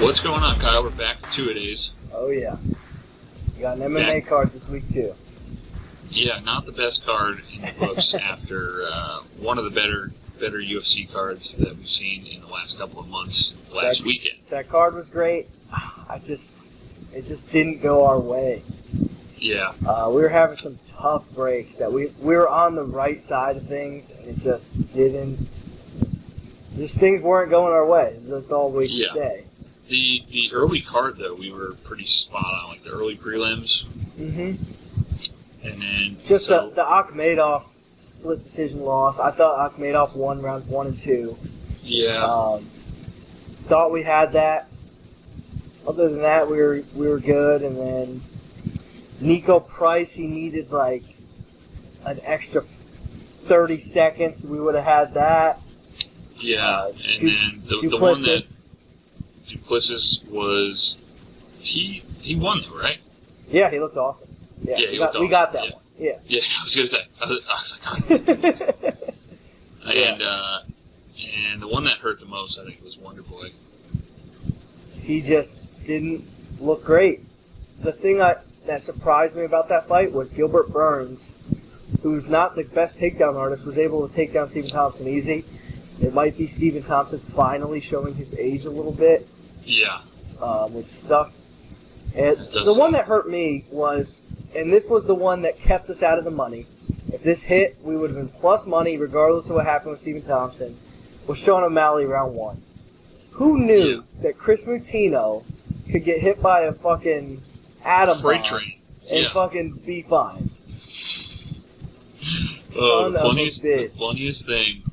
What's going on, Kyle? We're back for two-a-days. Oh, yeah. We got an MMA card this week, too. Yeah, not the best card in the books after one of the better UFC cards that we've seen in the last couple of months, last weekend. That card was great. It just didn't go our way. Yeah. We were having some tough breaks that we were on the right side of things, and it just didn't. Just things weren't going our way. That's all we can say. The early card, though, we were pretty spot on, like the early prelims. Mm-hmm. And then just the Akhmedov split decision loss. I thought Akhmedov won rounds 1 and 2. Yeah. Thought we had that. Other than that, we were good. And then Nico Price, he needed like an extra 30 seconds. We would have had that. Yeah, and then the one that Duplessis was, he won though, right? Yeah, he looked awesome. Yeah, we got that one. Yeah. Yeah, I was gonna say. I was like, oh. And the one that hurt the most, I think, was Wonder Boy. He just didn't look great. The thing that surprised me about that fight was Gilbert Burns, who's not the best takedown artist, was able to take down Stephen Thompson easy. It might be Stephen Thompson finally showing his age a little bit. Yeah. Which sucks. And the one that hurt me was, and this was the one that kept us out of the money. If this hit, we would have been plus money regardless of what happened with Stephen Thompson, was Sean O'Malley round 1. Who knew that Chris Mutino could get hit by a fucking atom bomb and fucking be fine? The funniest thing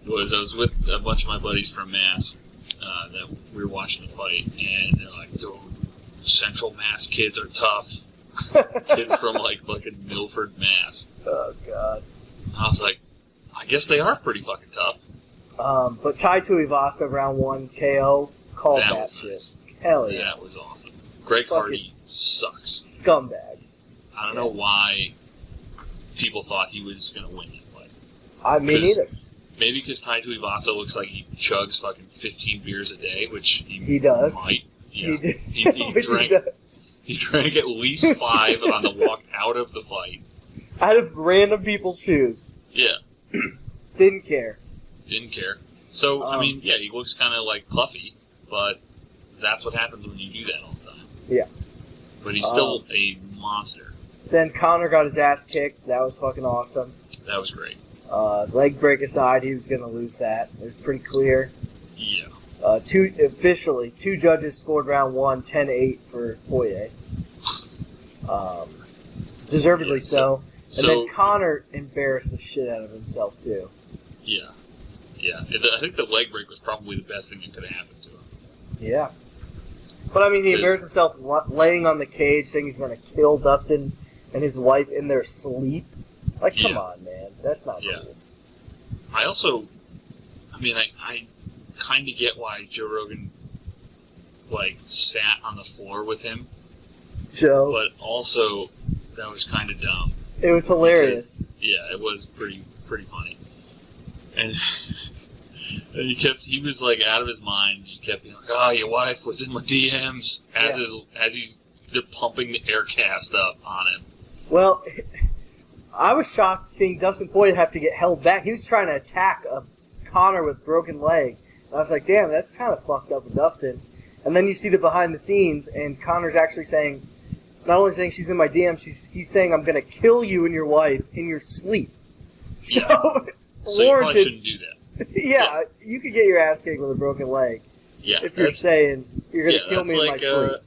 was I was with a bunch of my buddies from Mass that we were watching the fight, and they're like, "Dude, Central Mass kids are tough." Kids from like fucking Milford, Mass. Oh god. I was like, I guess they are pretty fucking tough. But Tai Tuivasa round 1 KO called that shit. Nice. Hell yeah. That was awesome. Greg Hardy sucks. Scumbag. I don't know why people thought he was gonna win that fight. Me neither. Maybe because Tai Tuivasa looks like he chugs fucking 15 beers a day, which he does. Might. Yeah. He drank at least 5 on the walk out of the fight. Out of random people's shoes. Yeah. Didn't care. So, I mean, yeah, he looks kind of like puffy, but that's what happens when you do that all the time. Yeah. But he's still a monster. Then Connor got his ass kicked. That was fucking awesome. That was great. Leg break aside, he was going to lose that. It was pretty clear. Yeah. Two judges scored round 1, 10-8 for Poirier. Deservedly so. And then Connor embarrassed the shit out of himself, too. Yeah. Yeah. I think the leg break was probably the best thing that could have happened to him. Yeah. But, I mean, he embarrassed himself laying on the cage, saying he's going to kill Dustin and his wife in their sleep. Like, come on, man. That's not cool. I kind of get why Joe Rogan, sat on the floor with him. Joe. But also, that was kind of dumb. It was hilarious. It was pretty funny. And he was out of his mind. He kept being like, "Oh, your wife was in my DMs," they're pumping the air cast up on him. Well, I was shocked seeing Dustin Poirier have to get held back. He was trying to attack a Connor with broken leg. And I was like, damn, that's kind of fucked up with Dustin. And then you see the behind the scenes, and Connor's actually saying, not only saying she's in my DMs, he's saying, I'm going to kill you and your wife in your sleep. So, you probably shouldn't do that. Yeah, you could get your ass kicked with a broken leg. Yeah. If you're saying, you're going to kill me in my sleep.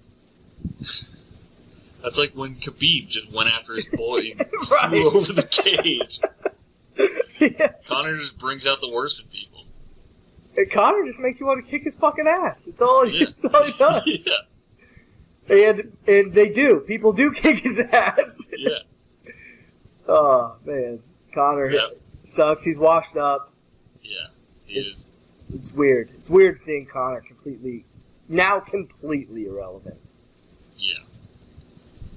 That's like when Khabib just went after his boy and flew over the cage. Yeah. Connor just brings out the worst in people. And Connor just makes you want to kick his fucking ass. It's all he does. Yeah. And they do. People do kick his ass. Yeah. Oh, man. Connor sucks. He's washed up. Yeah. It's weird. It's weird seeing Connor completely irrelevant. Yeah.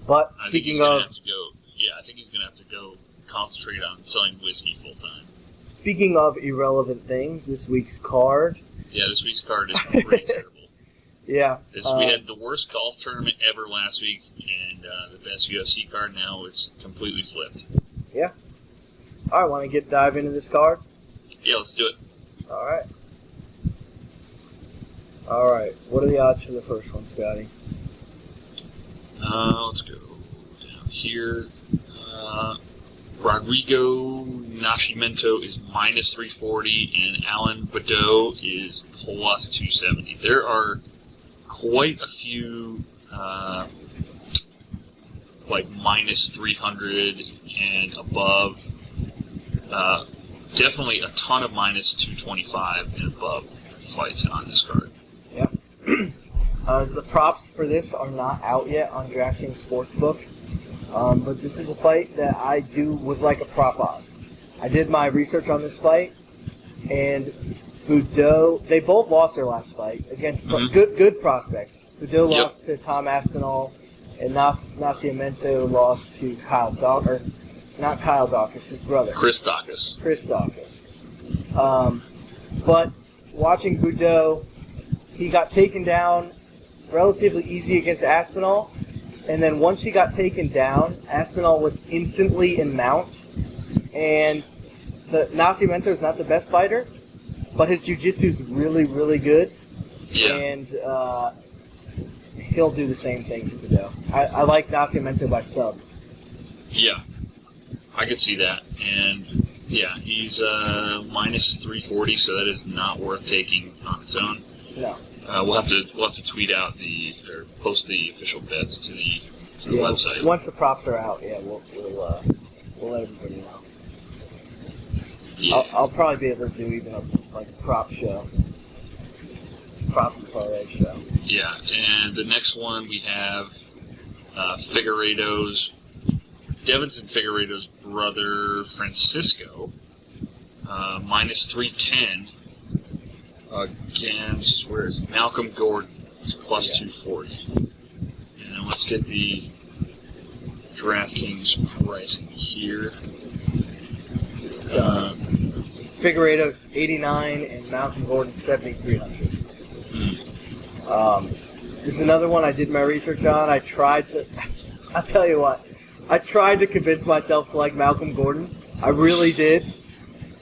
But speaking of... I think he's going to have to go concentrate on selling whiskey full time. Speaking of irrelevant things, this week's card... Yeah, this week's card is pretty terrible. Yeah. We had the worst golf tournament ever last week, and the best UFC card now, it's completely flipped. Yeah. All right, want to dive into this card? Yeah, let's do it. All right. All right. What are the odds for the first one, Scotty? Let's go down here. Rodrigo Nascimento is minus 340, and Alan Badeau is plus 270. There are quite a few minus 300 and above. Definitely a ton of minus 225 and above fights on this card. Yep. The props for this are not out yet on Draftkings Sportsbook, but this is a fight that I would like a prop on. I did my research on this fight, and Badeau, they both lost their last fight against good prospects. Badeau lost to Tom Aspinall, and Nascimento lost to Kyle Dawkins. Not Kyle Dawkins, his brother. Chris Dawkins. But watching Badeau, he got taken down relatively easy against Aspinall, and then once he got taken down, Aspinall was instantly in mount, and Nascimento is not the best fighter, but his jiu-jitsu is really, really good, and he'll do the same thing to Badeau. I like Nascimento by sub. Yeah. I could see that, and he's minus 340, so that is not worth taking on its own. No. We'll have to tweet out or post the official bets to the website. Once the props are out, we'll let everybody know. Yeah. I'll probably be able to do even a prop show, prop and parlay show. Yeah, and the next one we have Devinson Figueiredo's brother Francisco, minus 310 against, where is it? Malcolm Gordon. It's plus 240. And let's get the DraftKings pricing here. It's Figueiredo's 89 and Malcolm Gordon's 7,300. This is another one I did my research on. I'll tell you what. I tried to convince myself to like Malcolm Gordon. I really did.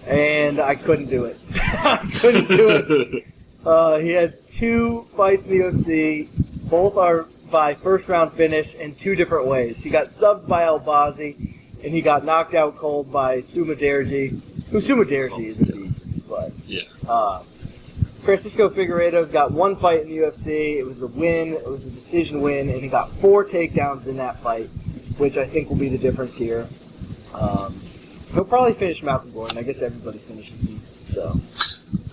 And I couldn't do it. He has 2 fights in the UFC. Both are by first-round finish in 2 different ways. He got subbed by Albazi, and he got knocked out cold by Sumaderji, who Sumaderji is a beast. But Francisco Figueiredo's got 1 fight in the UFC. It was a win. It was a decision win, and he got 4 takedowns in that fight, which I think will be the difference here. He'll probably finish Malcolm Gordon. I guess everybody finishes him. So.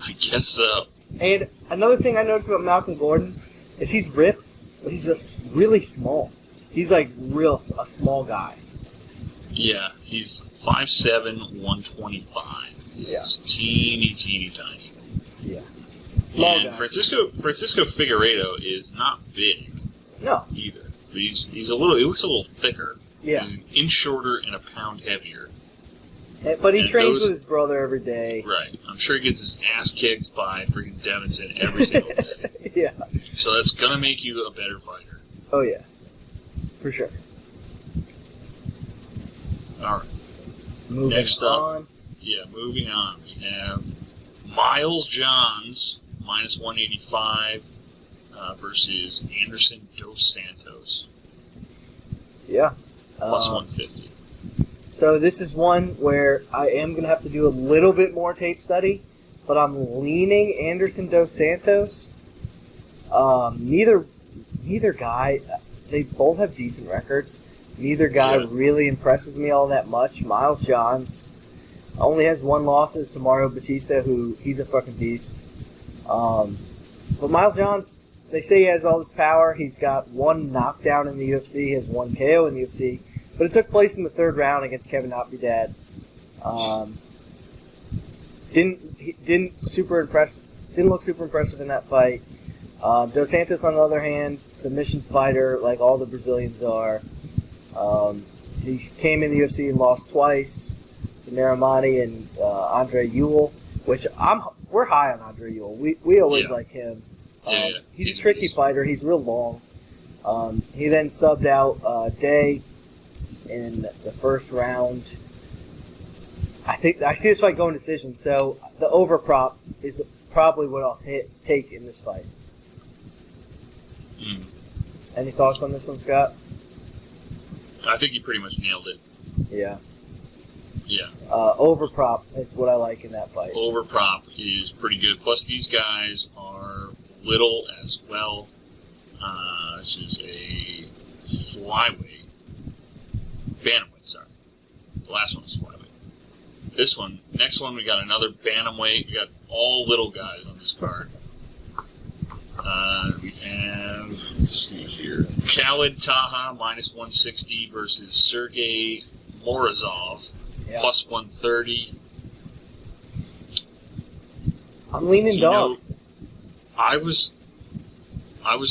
I guess so. And another thing I noticed about Malcolm Gordon is he's ripped, but he's just really small. He's a small guy. Yeah, he's 5'7", 125. Yeah. He's teeny tiny. Yeah. Small and guy. Francisco Figueiredo is not big. No. Either. But he looks a little thicker. Yeah. He's an inch shorter and a pound heavier. But he trains with his brother every day. Right. I'm sure he gets his ass kicked by freaking Devinson every single day. Yeah. So that's going to make you a better fighter. Oh, yeah. For sure. All right. Moving on. We have Miles Johns, minus 185, versus Anderson Dos Santos. Yeah. Plus 150. So this is one where I am going to have to do a little bit more tape study, but I'm leaning Anderson Dos Santos. Neither guy, they both have decent records. Neither guy really impresses me all that much. Miles Johns only has 1 loss to Mario Batista, who he's a fucking beast. But Miles Johns, they say he has all this power. He's got 1 knockdown in the UFC. He has 1 KO in the UFC. But it took place in the 3rd round against Kevin Natividad. Didn't look super impressive in that fight. Dos Santos, on the other hand, submission fighter like all the Brazilians are. He came in the UFC and lost twice to Narimani and Andre Ewell, which we're high on Andre Ewell. We always like him. He's a tricky fighter. He's real long. He then subbed out Day in the first round. I see this fight going decision, so the over prop is probably what I'll take in this fight. Any thoughts on this one, Scott? I think you pretty much nailed it. Yeah. Yeah. Over prop is what I like in that fight. Over prop is pretty good. Plus, these guys are little as well. This is a flyweight. Bantamweight, sorry. The last one was flyweight. Next one, we got another bantamweight. We got all little guys on this card. We have, let's see here, Khalid Taha minus 160 versus Sergey Morozov plus 130. I'm leaning dog. I was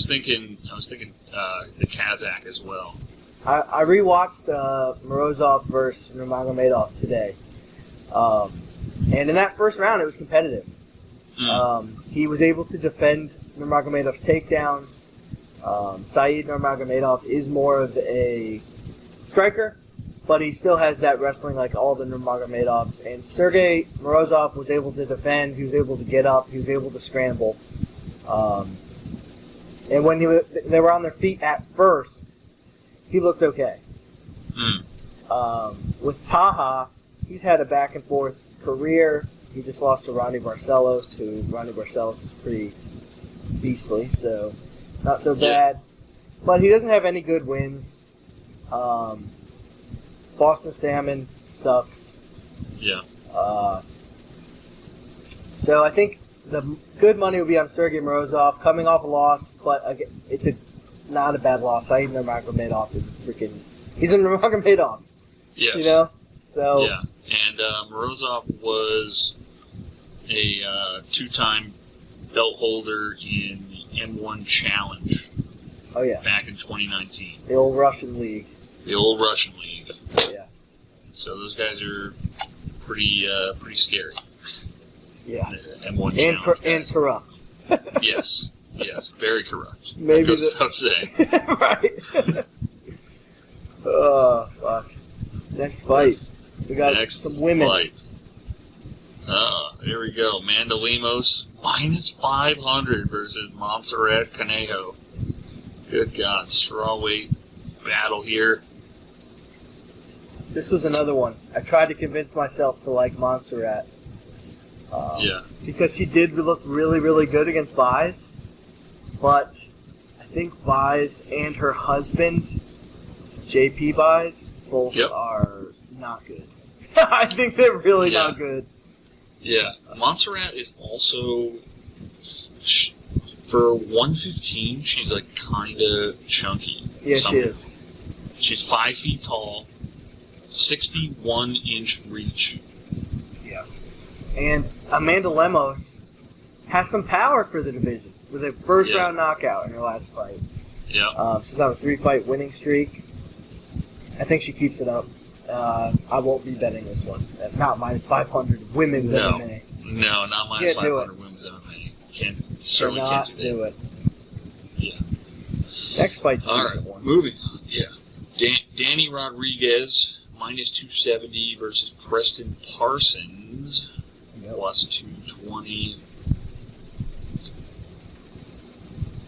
thinking the Kazakh as well. I rewatched Morozov versus Nurmagomedov today. And in that first round, it was competitive. He was able to defend Nurmagomedov's takedowns. Saeed Nurmagomedov is more of a striker, but he still has that wrestling like all the Nurmagomedovs. And Sergey Morozov was able to defend. He was able to get up. He was able to scramble. And when they were on their feet at first, he looked okay. With Taha, he's had a back-and-forth career. He just lost to Ronnie Barcelos, who Ronnie Barcelos is pretty beastly, so not so bad. But he doesn't have any good wins. Boston Salmon sucks. Yeah. So I think the good money would be on Sergey Morozov, coming off a loss, but again, it's not a bad loss. Saeed Nurmagomedov is he's a Nurmagomedov. Yes. You know? So yeah. And Morozov was a two-time belt holder in the M1 Challenge. Oh yeah. Back in 2019. The old Russian league. Yeah. So those guys are pretty scary. Yeah. M1 Challenge. And corrupt. Yes, very corrupt. Maybe I'd say. Right. Oh fuck. Next fight. We got some women. Fight. There we go. Amanda Lemos minus 500 versus Montserrat Conejo. Good God, strawweight battle here. This was another one. I tried to convince myself to like Montserrat. Because she did look really, really good against Buys. But I think Buys and her husband, JP Buys, both are not good. I think they're really not good. Yeah. Montserrat is also, for 115, she's like kind of chunky. Yeah, she is. She's 5 feet tall, 61-inch reach. Yeah. And Amanda Lemos has some power for the division with a first-round knockout in her last fight. Yeah. She's on a 3-fight winning streak. I think she keeps it up. I won't be betting this one. Not minus 500 women's MMA. No, not minus 500 women's MMA. Certainly can't do it. Yeah. Next fight's a decent one. Moving on. Yeah. Danny Rodriguez minus 270 versus Preston Parsons plus 220.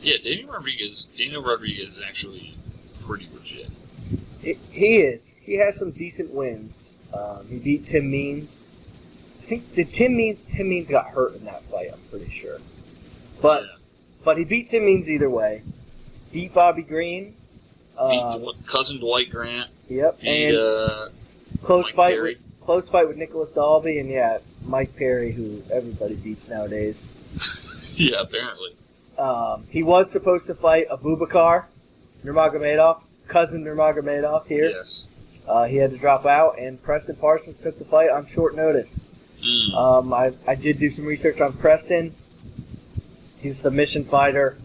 Yeah, Daniel Rodriguez is actually pretty legit. He is. He has some decent wins. He beat Tim Means. I think Tim Means got hurt in that fight, I'm pretty sure. But he beat Tim Means either way. Beat Bobby Green. Beat cousin Dwight Grant. Yep. And close fight with Nicholas Dalby and Mike Perry, who everybody beats nowadays. Yeah, apparently. He was supposed to fight Abubakar Nurmagomedov, cousin Nurmagomedov here. Yes. He had to drop out, and Preston Parsons took the fight on short notice. I did do some research on Preston. He's a submission fighter.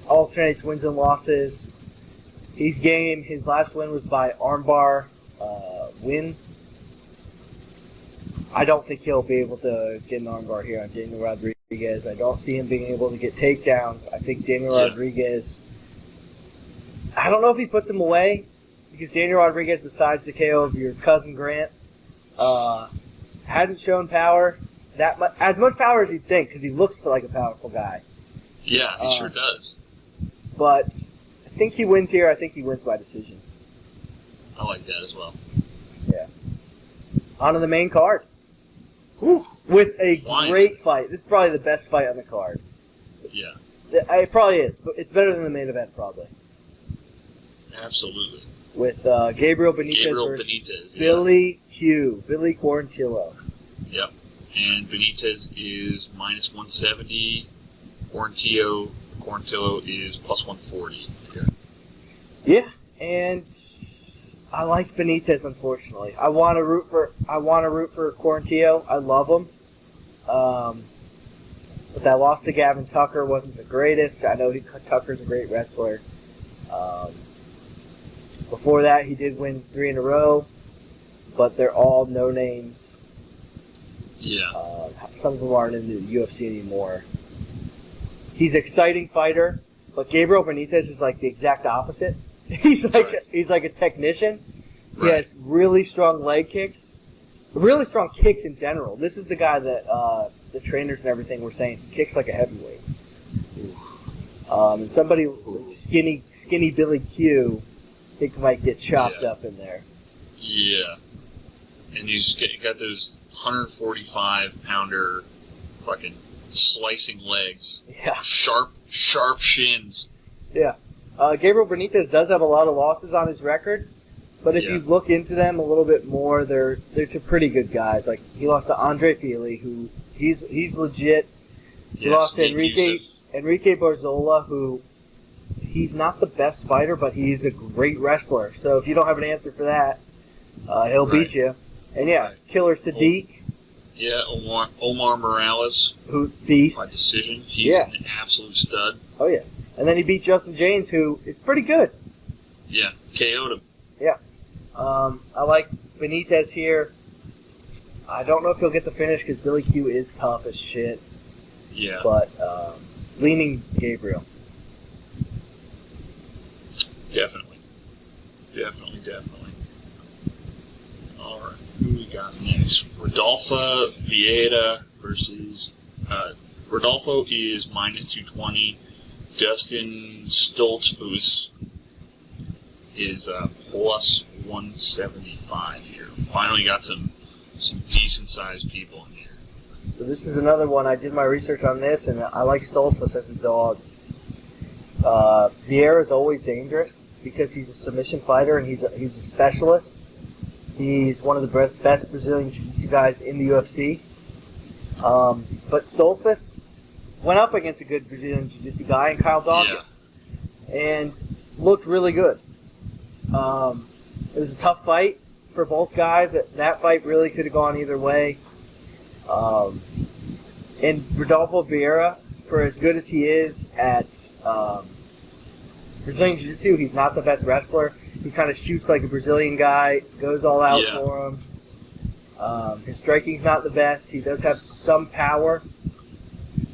Alternates wins and losses. He's game. His last win was by armbar win. I don't think he'll be able to get an armbar here on Daniel Rodriguez. I don't see him being able to get takedowns. I think Daniel Rodriguez, I don't know if he puts him away, because Daniel Rodriguez, besides the KO of your cousin Grant, hasn't shown power as much power as you'd think, because he looks like a powerful guy. Yeah, he sure does. But I think he wins here. I think he wins by decision. I like that as well. Yeah. On to the main card. Whew. With a great fight. This is probably the best fight on the card. Yeah. It probably is, but it's better than the main event, probably. Absolutely. With Gabriel Benitez versus Billy Quarantillo. Yep. And Benitez is minus 170. Quarantillo is plus 140. Yeah, and I like Benitez. Unfortunately, I want to root for Quarantillo. I love him. But that loss to Gavin Tucker wasn't the greatest. I know Tucker's a great wrestler. Before that, he did win 3 in a row, but they're all no names. Yeah. Some of them aren't in the UFC anymore. He's an exciting fighter, but Gabriel Benitez is like the exact opposite. He's like a technician. He has really strong leg kicks, really strong kicks in general. This is the guy that the trainers and everything were saying he kicks like a heavyweight. And somebody like skinny Billy Q, I think might get chopped up in there. Yeah, and he's got those 145-pounder fucking slicing legs. Yeah. Sharp shins. Yeah. Gabriel Benitez does have a lot of losses on his record, but if you look into them a little bit more, they're to pretty good guys. Like, he lost to Andre Fili, who he's legit. He lost to Enrique Barzola, who he's not the best fighter, but he's a great wrestler. So if you don't have an answer for that, he'll beat you. And Killer Sadiq. Yeah, Omar Morales. Who beast. By decision. He's an absolute stud. Oh, yeah. And then he beat Justin James, who is pretty good. Yeah, KO'd him. Yeah. I like Benitez here. I don't know if he'll get the finish because Billy Q is tough as shit. Yeah. But leaning Gabriel. Definitely. All right. Who we got next? Rodolfo Vieira versus... Rodolfo is minus 220. Dustin Stoltzfus is plus 175 here. Finally got some decent-sized people in here. So this is another one. I did my research on this, and I like Stoltzfus as a dog. Vieira is always dangerous because he's a submission fighter and he's a specialist. He's one of the best Brazilian Jiu-Jitsu guys in the UFC. But Stoltzfus went up against a good Brazilian Jiu-Jitsu guy in Kyle Dawkins and looked really good. It was a tough fight for both guys. That fight really could have gone either way. And Rodolfo Vieira, for as good as he is at Brazilian Jiu-Jitsu, he's not the best wrestler. He kind of shoots like a Brazilian guy, goes all out for him. His striking's not the best. He does have some power,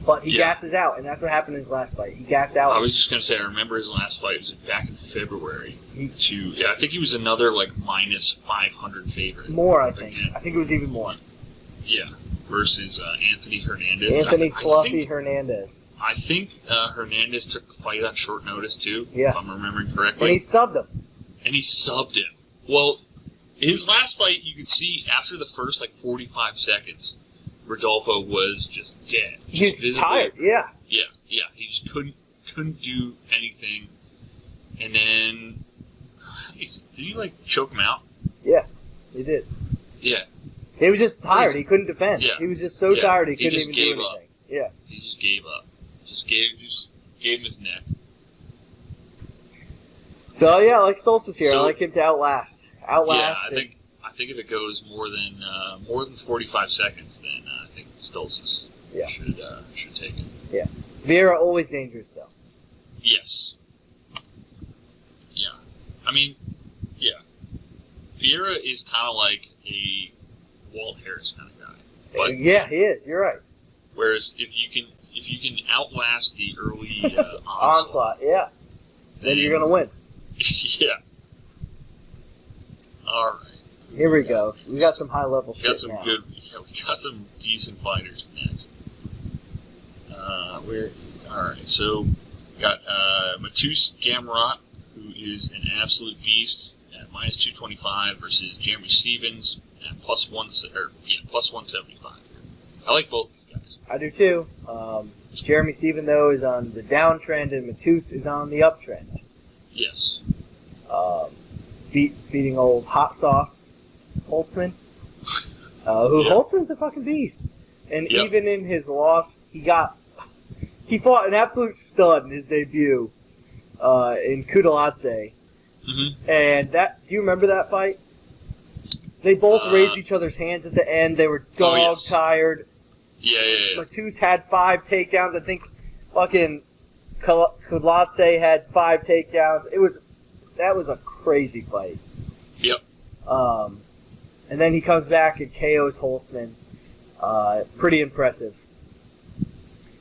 but he gasses out, and that's what happened in his last fight. He gassed out. I was just going to say, I remember his last fight was back in February. I think he was another, minus 500 favorite. More, I think. I think it was even more. Yeah, versus Anthony Hernandez. Hernandez. I think Hernandez took the fight on short notice, too, if I'm remembering correctly. And he subbed him. Well, his last fight, you could see after the first, 45 seconds, Rodolfo was just dead. He's tired, yeah. Yeah. He just couldn't do anything. And then, did he, choke him out? Yeah, he did. Yeah. He was just tired. He couldn't defend. Yeah. He was just so tired he couldn't even do anything. Up. Yeah. He just gave up. Just gave him his neck. So, I like Stoltzfus here. I like him to outlast. Yeah, I think if it goes more than 45 seconds, then I think Stoltzfus should take it. Yeah. Vieira always dangerous, though. Yes. Yeah. I mean, Vieira is kind of like a Walt Harris kind of guy. But, yeah, he is. You're right. Whereas if you can outlast the early onslaught, yeah, then you're gonna win. Yeah. All right. Here we go. We got some high level shit now. We got some decent fighters next. All right. So we got Matus Gamrot, who is an absolute beast at minus 225 versus Jeremy Stevens at plus 175. I like both these guys. I do too. Jeremy Stevens though is on the downtrend and Matus is on the uptrend. Yes. Beating old hot sauce Holtzman, Holtzman's a fucking beast. And even in his loss, he fought an absolute stud in his debut in Kudalase. Mm-hmm. And do you remember that fight? They both raised each other's hands at the end. They were dog-tired. Yeah. Matus had 5 takedowns. I think fucking Kudalase had 5 takedowns. That was a crazy fight. Yep. And then he comes back and KOs Holtzman. Pretty impressive.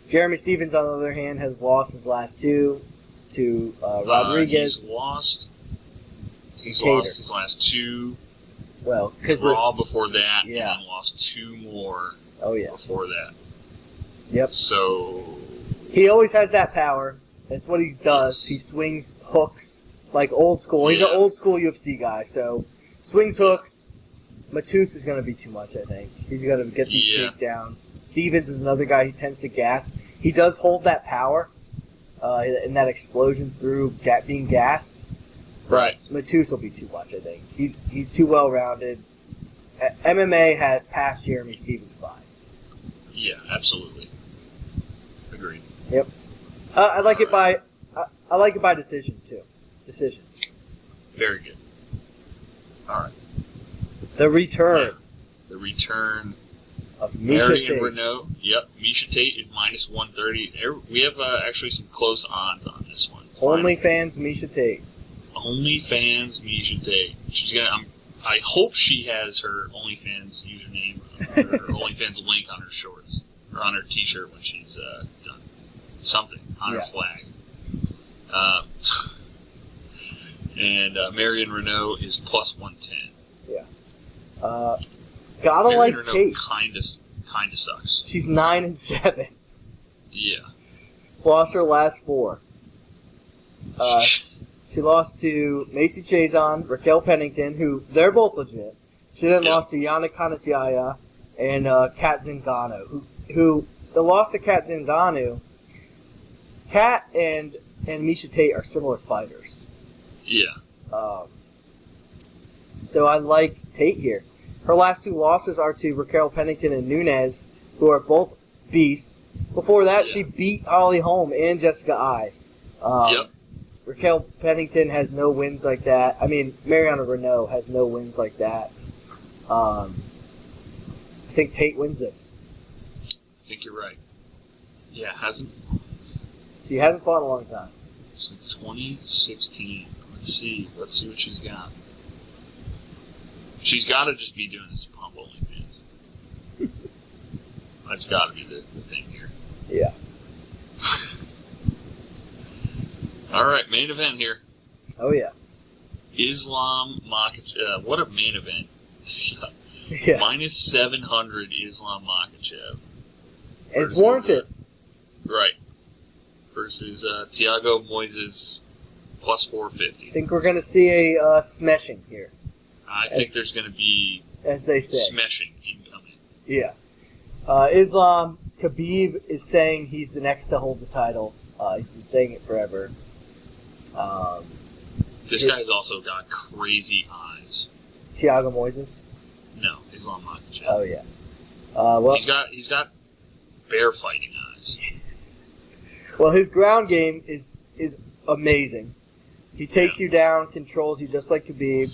Jeremy Stevens, on the other hand, has lost his last 2 to Rodriguez. He's lost his last 2. Well, because Raw before that, yeah, and then lost 2 more. Oh yeah. Before that. Yep. So he always has that power. That's what he does. He swings hooks like old school. He's an old school UFC guy, so swings hooks. Matus is going to be too much, I think. He's going to get these takedowns. Stevens is another guy who tends to gas. He does hold that power in that explosion through being gassed. Right. Matus will be too much, I think. He's too well-rounded. MMA has passed Jeremy Stevens by. Yeah, absolutely. Agreed. Yep. I like it by decision too. Decision. Very good. All right. The return. Yeah. The return of Misha Tate. Reneau. Yep. Misha Tate is minus 130. We have actually some close odds on this one. OnlyFans Misha Tate. OnlyFans Misha Tate. She's gonna. I hope she has her OnlyFans username, or her OnlyFans link on her shorts or on her T-shirt when she's done something on her flag. And Marion Reneau is plus 110. Yeah. Gotta Marion like Reneau Tate. Kind of sucks. She's 9-7. Yeah. Lost her last 4. She lost to Macy Chazon, Raquel Pennington, who they're both legit. She then lost to Yana Kanachaya and Kat Zingano, who the loss to Kat Zingano. Kat and Misha Tate are similar fighters. Yeah. So I like Tate here. Her last 2 losses are to Raquel Pennington and Nunes, who are both beasts. Before that, she beat Holly Holm and Jessica Ai. Raquel Pennington has no wins like that. I mean, Mariana Reneau has no wins like that. I think Tate wins this. I think you're right. Yeah, She hasn't fought in a long time. Since 2016. Let's see what she's got. She's got to just be doing this to pump OnlyFans. That's got to be the thing here. Yeah. All right, main event here. Oh, yeah. Islam Makhachev. What a main event. Yeah. Minus 700 Islam Makhachev. It's warranted. Right. Versus Thiago Moises plus 450. I think we're going to see a smeshing here. I think there's going to be, as they say, smeshing incoming. Yeah. Islam Khabib is saying he's the next to hold the title. He's been saying it forever. This guy's also got crazy eyes. Thiago Moises? No, Islam Makhachev. Oh yeah. Well, he's got bear fighting eyes. Well, his ground game is amazing. He takes you down, controls you just like Khabib.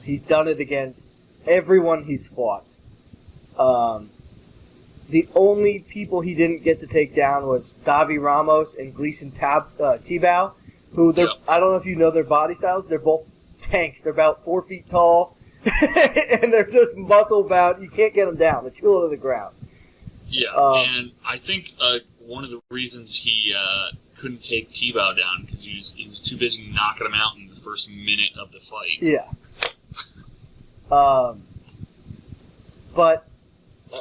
He's done it against everyone he's fought. The only people he didn't get to take down was Davi Ramos and Gleason Tebow, who I don't know if you know their body styles. They're both tanks. They're about 4 feet tall, and they're just muscle bound. You can't get them down. They're too low to the ground. Yeah, and I think one of the reasons he couldn't take T-Bow down because he was too busy knocking him out in the first minute of the fight. Yeah. But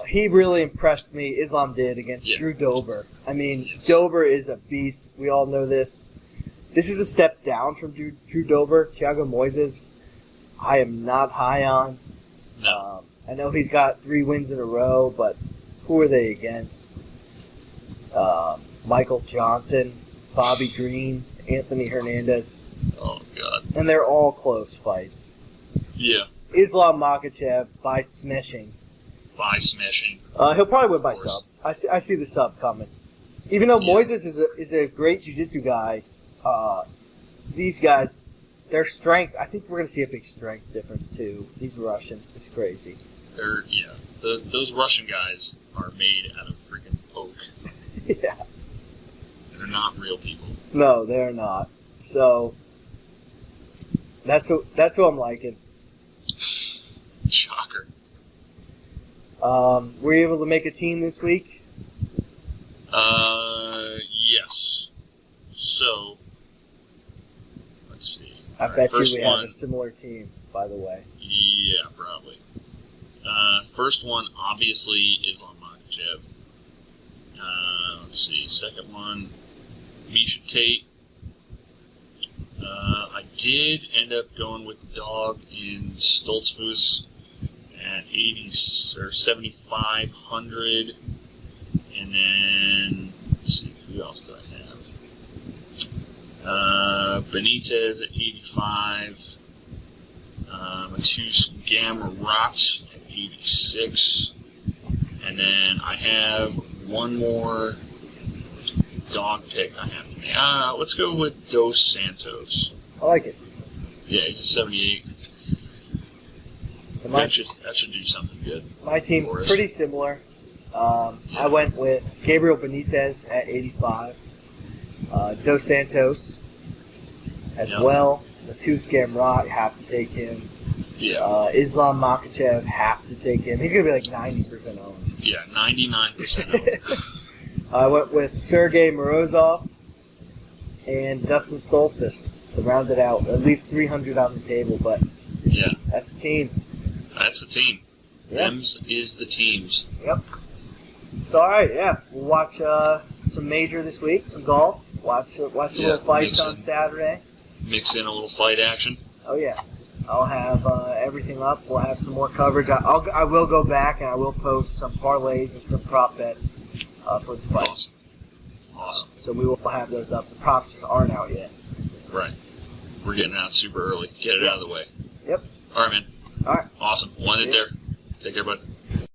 he really impressed me. Islam did against Drew Dober. I mean, Dober is a beast. We all know this. This is a step down from Drew Dober. Thiago Moises, I am not high on. No. I know he's got 3 wins in a row, but who are they against? Michael Johnson, Bobby Green, Anthony Hernandez. Oh, God. And they're all close fights. Yeah. Islam Makhachev by smashing. He'll probably win by sub. I see the sub coming. Even though Moises is a great jiu-jitsu guy, these guys, their strength, I think we're going to see a big strength difference too. These Russians, it's crazy. Those Russian guys are made out of freaking oak. Yeah. They're not real people. No, they're not. So, that's who I'm liking. Shocker. Were you able to make a team this week? Yes. So, let's see. I bet you we have a similar team, by the way. Yeah, probably. First one, obviously, Islam Makhachev. Let's see. Second one, Misha Tate. I did end up going with the dog in Stoltzfus at 80 or 7,500, and then let's see, who else do I have? Benitez at 85, Matus Gamrot at 86, and then I have one more dog pick I have to make. Let's go with Dos Santos. I like it. Yeah, he's a 78. So that should do something good. My team's pretty similar. I went with Gabriel Benitez at 85. Dos Santos as well. Matus Gamrot, have to take him. Yeah. Islam Makhachev, have to take him. He's going to be like 90% owned. Yeah, 99% owned. I went with Sergey Morozov and Dustin Stoltzfus to round it out. It leaves 300 on the table, but that's the team. That's the team. Yep. Them's is the teams. Yep. So, all right, we'll watch some major this week, some golf. Watch some little fights on Saturday. Mix in a little fight action. Oh, yeah. I'll have everything up. We'll have some more coverage. I will go back and I will post some parlays and some prop bets for the fights. Awesome. So we will have those up. The props just aren't out yet. Right. We're getting out super early. Get it out of the way. Yep. All right, man. All right. Awesome. One it there. Take care, bud.